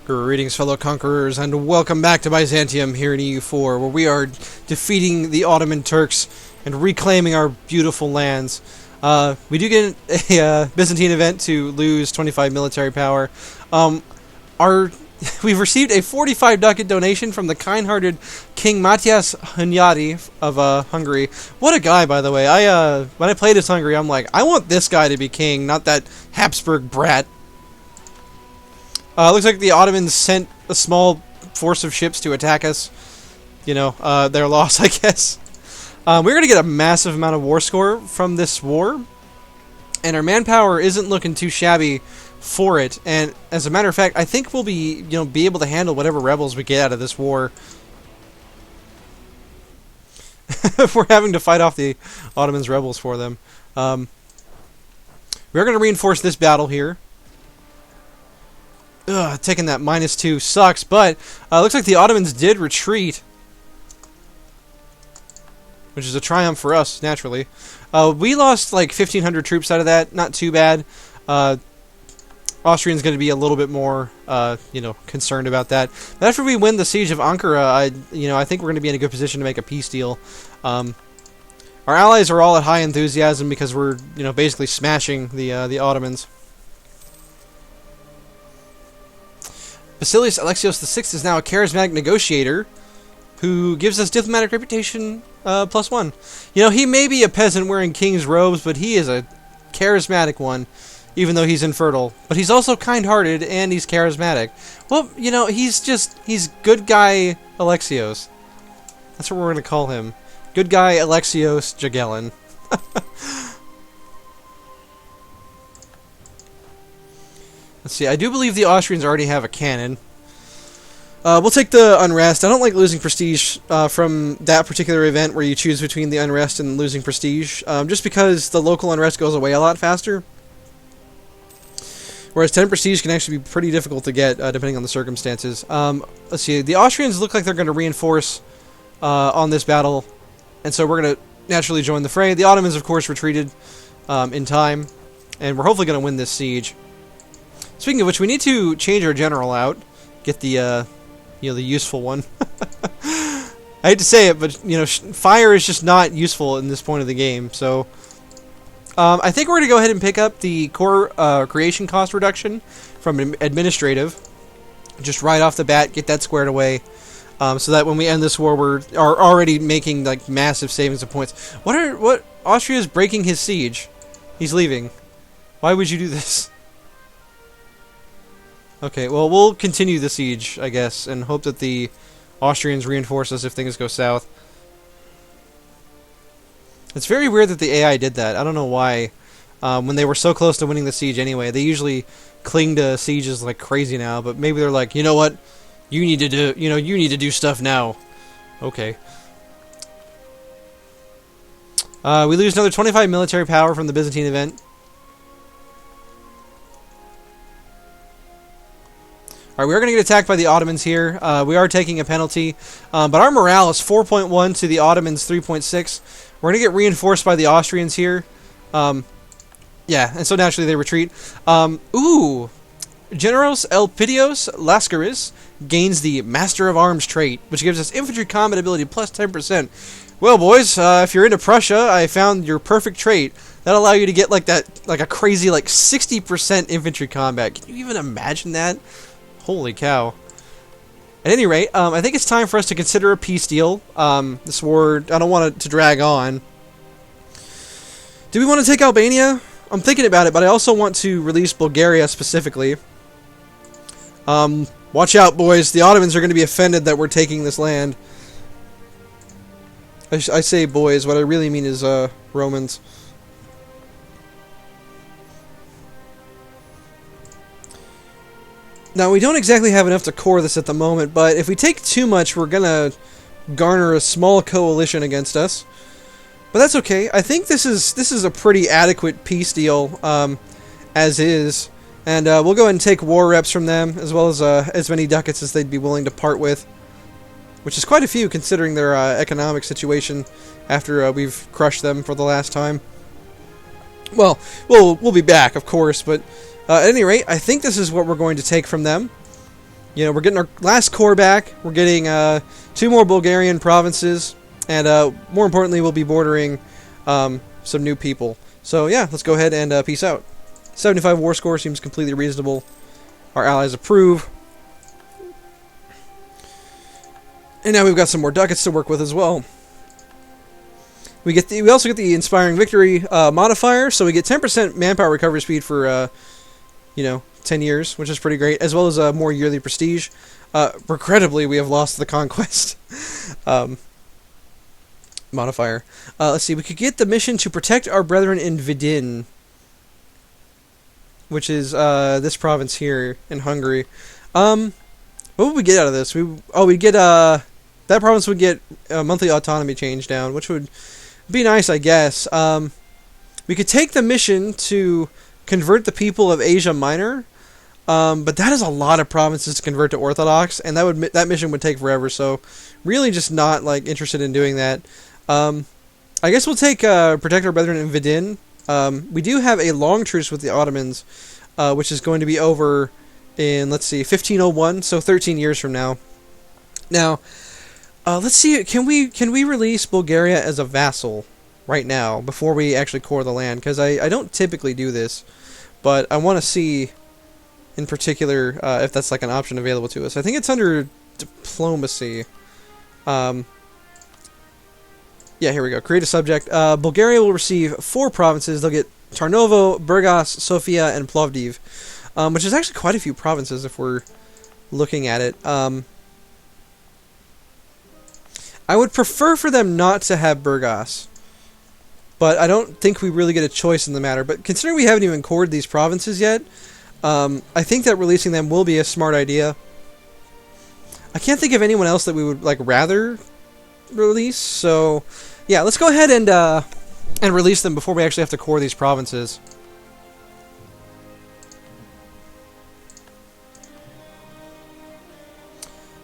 Greetings, fellow conquerors, and welcome back to Byzantium here in EU4, where we are defeating the Ottoman Turks and reclaiming our beautiful lands. We do get a Byzantine event to lose 25 military power. We've received a 45 ducat donation from the kind-hearted King Matthias Hunyadi of Hungary. What a guy, by the way. When I played as Hungary, I'm like, I want this guy to be king, not that Habsburg brat. Looks like the Ottomans sent a small force of ships to attack us. You know, their loss, I guess. We're going to get a massive amount of war score from this war. And our manpower isn't looking too shabby for it. And as a matter of fact, I think we'll be able to handle whatever rebels we get out of this war. We're having to fight off the Ottomans' rebels for them. We're going to reinforce this battle here. Ugh, taking that -2 sucks, but looks like the Ottomans did retreat, which is a triumph for us, naturally. We lost like 1,500 troops out of that, not too bad. Austrians going to be a little bit more, concerned about that. But after we win the siege of Ankara, I think we're going to be in a good position to make a peace deal. Our allies are all at high enthusiasm because we're, basically smashing the Ottomans. Basilius Alexios VI is now a charismatic negotiator who gives us diplomatic reputation +1. He may be a peasant wearing king's robes, but he is a charismatic one, even though he's infertile. But he's also kind-hearted and he's charismatic. Well, he's good guy Alexios. That's what we're going to call him. Good guy Alexios Jagellon. Let's see, I do believe the Austrians already have a cannon. We'll take the unrest. I don't like losing prestige from that particular event where you choose between the unrest and losing prestige, just because the local unrest goes away a lot faster. Whereas 10 prestige can actually be pretty difficult to get, depending on the circumstances. Let's see, the Austrians look like they're going to reinforce on this battle, and so we're going to naturally join the fray. The Ottomans, of course, retreated in time, and we're hopefully going to win this siege. Speaking of which, we need to change our general out. Get the, the useful one. I hate to say it, but, fire is just not useful in this point of the game. So, I think we're going to go ahead and pick up the core creation cost reduction from administrative. Just right off the bat, get that squared away. So that when we end this war, we're already making, like, massive savings of points. What? Austria's breaking his siege. He's leaving. Why would you do this? Okay, well, we'll continue the siege, I guess, and hope that the Austrians reinforce us if things go south. It's very weird that the AI did that. I don't know why. When they were so close to winning the siege anyway. They usually cling to sieges like crazy now, but maybe they're like, you know what? You need to do stuff now. Okay. We lose another 25 military power from the Byzantine event. Alright, we are going to get attacked by the Ottomans here. We are taking a penalty. But our morale is 4.1 to the Ottomans 3.6. We're going to get reinforced by the Austrians here. Yeah, and so naturally they retreat. Generos Elpidios Lascaris gains the Master of Arms trait, which gives us infantry combat ability plus 10%. Well, boys, if you're into Prussia, I found your perfect trait. That'll allow you to get like a crazy 60% infantry combat. Can you even imagine that? Holy cow. At any rate, I think it's time for us to consider a peace deal. This war, I don't want it to drag on. Do we want to take Albania? I'm thinking about it, but I also want to release Bulgaria specifically. Watch out, boys. The Ottomans are going to be offended that we're taking this land. I say boys, what I really mean is Romans. Now, we don't exactly have enough to core this at the moment, but if we take too much, we're gonna garner a small coalition against us. But that's okay. I think this is a pretty adequate peace deal, as is. And we'll go ahead and take war reps from them, as many ducats as they'd be willing to part with. Which is quite a few, considering their economic situation after we've crushed them for the last time. Well, we'll be back, of course, but at any rate, I think this is what we're going to take from them. You know, we're getting our last core back. We're getting 2 more Bulgarian provinces, and more importantly, we'll be bordering some new people. So yeah, let's go ahead and peace out. 75 war score seems completely reasonable. Our allies approve. And now we've got some more ducats to work with as well. We also get the inspiring victory modifier, so we get 10% manpower recovery speed for 10 years, which is pretty great, as well as more yearly prestige. Regrettably, we have lost the conquest modifier. Let's see, we could get the mission to protect our brethren in Vidin, which is this province here in Hungary. What would we get out of this? We'd get that province would get a monthly autonomy change down, which would be nice, I guess. We could take the mission to convert the people of Asia Minor, but that is a lot of provinces to convert to Orthodox, and that mission would take forever. So, really, just not interested in doing that. I guess we'll take protect our brethren in Vidin. We do have a long truce with the Ottomans, which is going to be over in 1501, so 13 years from now. Now, let's see. Can we release Bulgaria as a vassal right now before we actually core the land? Because I don't typically do this, but I want to see in particular if that's an option available to us. I think it's under diplomacy. Yeah, here we go. Create a subject. Bulgaria will receive 4 provinces. They'll get Tarnovo, Burgas, Sofia, and Plovdiv, which is actually quite a few provinces if we're looking at it. I would prefer for them not to have Burgas, but I don't think we really get a choice in the matter. But considering we haven't even cored these provinces yet, I think that releasing them will be a smart idea. I can't think of anyone else that we would rather release, so yeah, let's go ahead and release them before we actually have to core these provinces.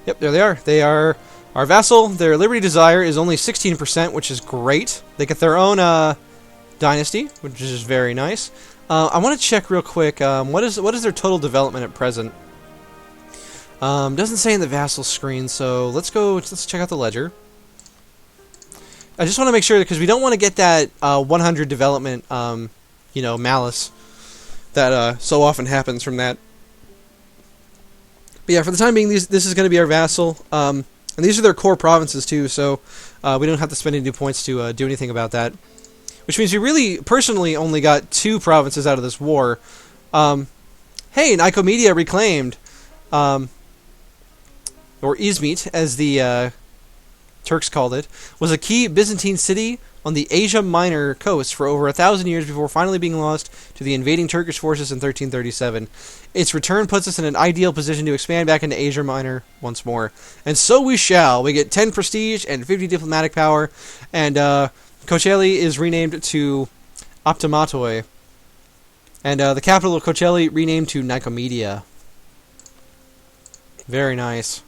Yep, there they are. They are our vassal. Their liberty desire is only 16%, which is great. They get their own dynasty, which is very nice. I want to check real quick. What is their total development at present? Doesn't say in the vassal screen, so let's check out the ledger. I just want to make sure, because we don't want to get that 100 development, malice that so often happens from that. But yeah, for the time being, this is going to be our vassal, and these are their core provinces too, so we don't have to spend any new points to do anything about that. Which means we really, personally, only got 2 provinces out of this war. Hey, Nicomedia reclaimed, or Izmit, as the Turks called it, was a key Byzantine city on the Asia Minor coast for over 1,000 years before finally being lost to the invading Turkish forces in 1337. Its return puts us in an ideal position to expand back into Asia Minor once more. And so we shall. We get 10 prestige and 50 diplomatic power, and Kocheli is renamed to Optimatoi. And the capital of Kocheli renamed to Nicomedia. Very nice.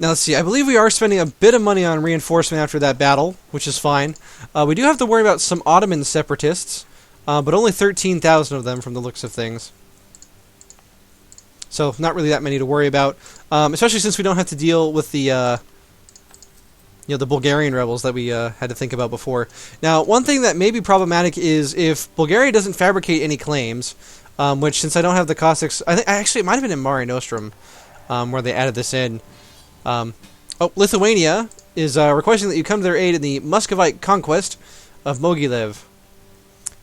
Now, let's see. I believe we are spending a bit of money on reinforcement after that battle, which is fine. We do have to worry about some Ottoman separatists, but only 13,000 of them from the looks of things. So, not really that many to worry about, especially since we don't have to deal with the the Bulgarian rebels that we had to think about before. Now, one thing that may be problematic is if Bulgaria doesn't fabricate any claims, which, since I don't have the Cossacks, actually it might have been in Mare Nostrum, where they added this in. Lithuania is requesting that you come to their aid in the Muscovite conquest of Mogilev.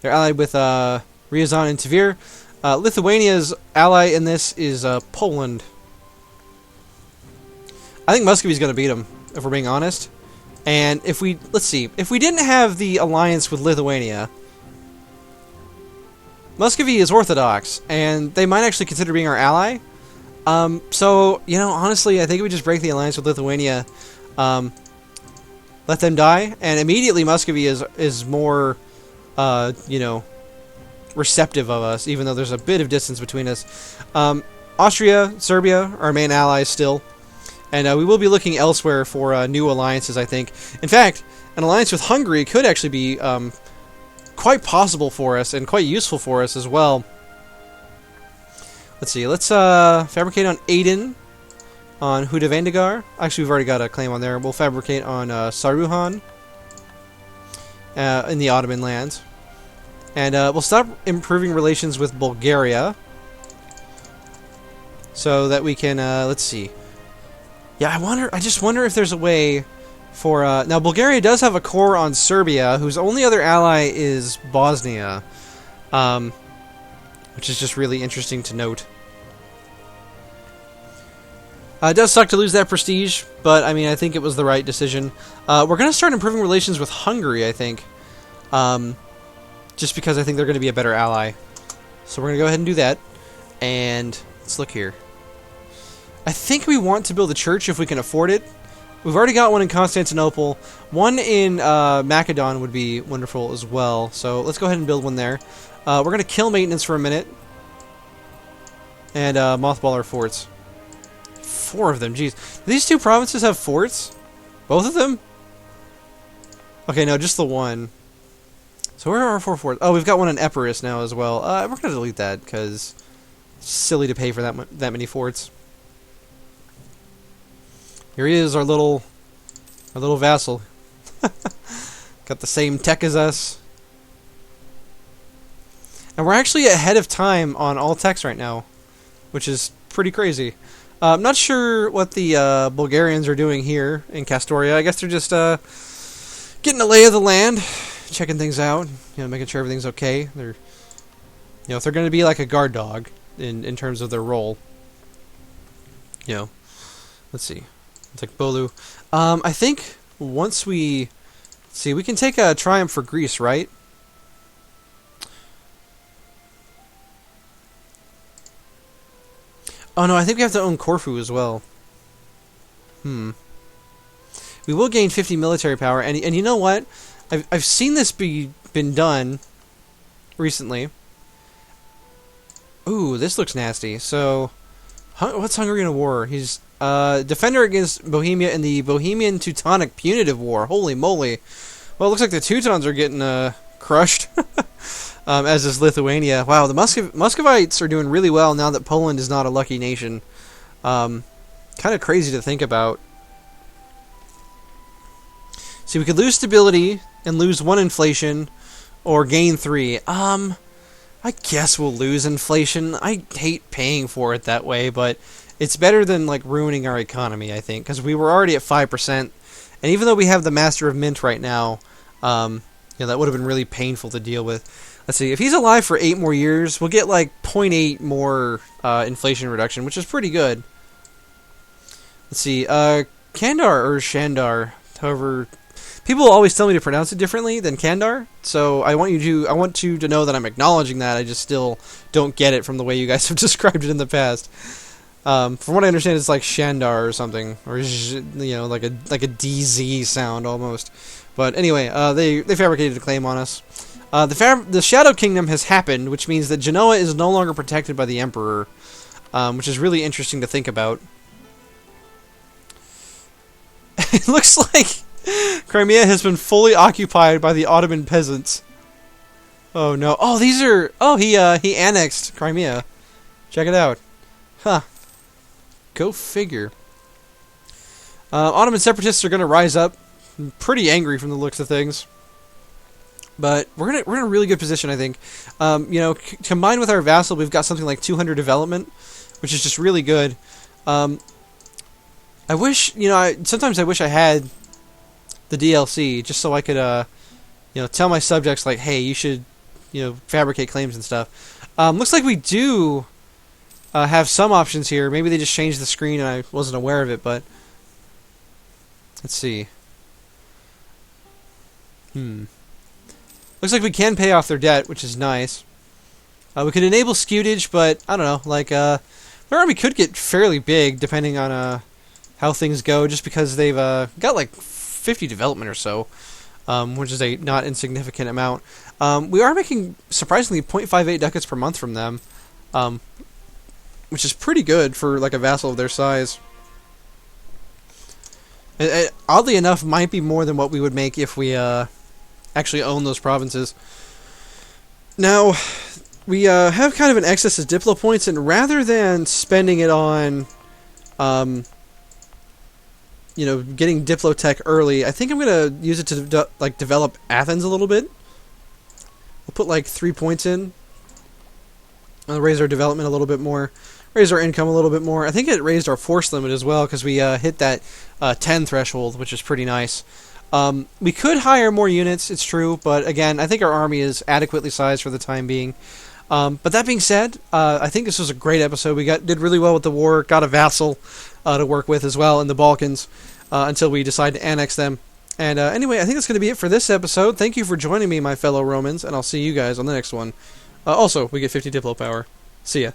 They're allied with Ryazan and Tver. Lithuania's ally in this is Poland. I think Muscovy's going to beat them, if we're being honest. And if we didn't have the alliance with Lithuania, Muscovy is Orthodox, and they might actually consider being our ally. So, honestly, I think we just break the alliance with Lithuania, let them die, and immediately Muscovy is more, receptive of us, even though there's a bit of distance between us. Austria, Serbia are our main allies still, and we will be looking elsewhere for new alliances, I think. In fact, an alliance with Hungary could actually be quite possible for us and quite useful for us as well. Let's see. Let's fabricate on Aden, on Hudavandagar. Actually, we've already got a claim on there. We'll fabricate on Saruhan in the Ottoman lands. And we'll stop improving relations with Bulgaria so that we can, let's see. Yeah, I just wonder if there's a way for, now Bulgaria does have a core on Serbia, whose only other ally is Bosnia, which is just really interesting to note. It does suck to lose that prestige, but I mean, I think it was the right decision. We're going to start improving relations with Hungary, I think. Just because I think they're going to be a better ally. So we're going to go ahead and do that. And let's look here. I think we want to build a church if we can afford it. We've already got one in Constantinople. One in Macedon would be wonderful as well. So let's go ahead and build one there. We're going to kill maintenance for a minute. And mothball our forts. 4 of them, jeez. Do these 2 provinces have forts? Both of them? Okay, no, just the one. So where are our 4 forts? Oh, we've got one in Epirus now as well. We're going to delete that, because it's silly to pay for that many forts. Here he is, our little vassal. Got the same tech as us. And we're actually ahead of time on all techs right now, which is pretty crazy. I'm not sure what the Bulgarians are doing here in Castoria. I guess they're just getting a lay of the land, checking things out, you know, making sure everything's okay. They're, you know, if they're going to be like a guard dog in terms of their role, you know. Let's see. Let's take Bolu. I think once we see, we can take a triumph for Greece, right? Oh no, I think we have to own Corfu as well. We will gain 50 military power, and you know what? I've seen this been done recently. Ooh, this looks nasty. So, what's Hungary in a war? He's defender against Bohemia in the Bohemian Teutonic Punitive War. Holy moly! Well, it looks like the Teutons are getting crushed. As is Lithuania. Wow, the Muscovites are doing really well now that Poland is not a lucky nation. Kind of crazy to think about. See, we could lose stability and lose 1 inflation, or gain 3. I guess we'll lose inflation. I hate paying for it that way, but it's better than like ruining our economy, I think, because we were already at 5%, and even though we have the Master of Mint right now, you know, that would have been really painful to deal with. Let's see, if he's alive for 8 more years, we'll get like 0.8 more inflation reduction, which is pretty good. Let's see, Kandar or Shandar, however, people always tell me to pronounce it differently than Kandar, so I want you to know that I'm acknowledging that. I just still don't get it from the way you guys have described it in the past. From what I understand, it's like Shandar or something, or you know, like a DZ sound almost. But anyway, they fabricated a claim on us. The Shadow Kingdom has happened, which means that Genoa is no longer protected by the Emperor, which is really interesting to think about. It looks like Crimea has been fully occupied by the Ottoman peasants. Oh no! Oh, these are. Oh, he annexed Crimea. Check it out. Huh. Go figure. Ottoman separatists are going to rise up. I'm pretty angry from the looks of things. But we're in a really good position, I think. You know, combined with our vassal, we've got something like 200 development, which is just really good. I wish, you know, sometimes I wish I had the DLC just so I could, you know, tell my subjects like, hey, you should, you know, fabricate claims and stuff. Looks like we do have some options here. Maybe they just changed the screen and I wasn't aware of it, but let's see. Looks like we can pay off their debt, which is nice. We could enable scutage, but I don't know. Like, their army could get fairly big depending on how things go, just because they've got like 50 development or so, which is a not insignificant amount. We are making surprisingly 0.58 ducats per month from them, which is pretty good for like a vassal of their size. It, oddly enough, might be more than what we would make if we actually own those provinces. Now, we have kind of an excess of Diplo points, and rather than spending it on, getting Diplo tech early, I think I'm going to use it to develop Athens a little bit. We'll put like 3 points in. Raise our development a little bit more. Raise our income a little bit more. I think it raised our force limit as well because we hit that 10 threshold, which is pretty nice. We could hire more units, it's true, but again, I think our army is adequately sized for the time being. But that being said, I think this was a great episode. We did really well with the war, got a vassal to work with as well in the Balkans until we decide to annex them. And anyway, I think that's going to be it for this episode. Thank you for joining me, my fellow Romans, and I'll see you guys on the next one. Also, we get 50 Diplo power. See ya.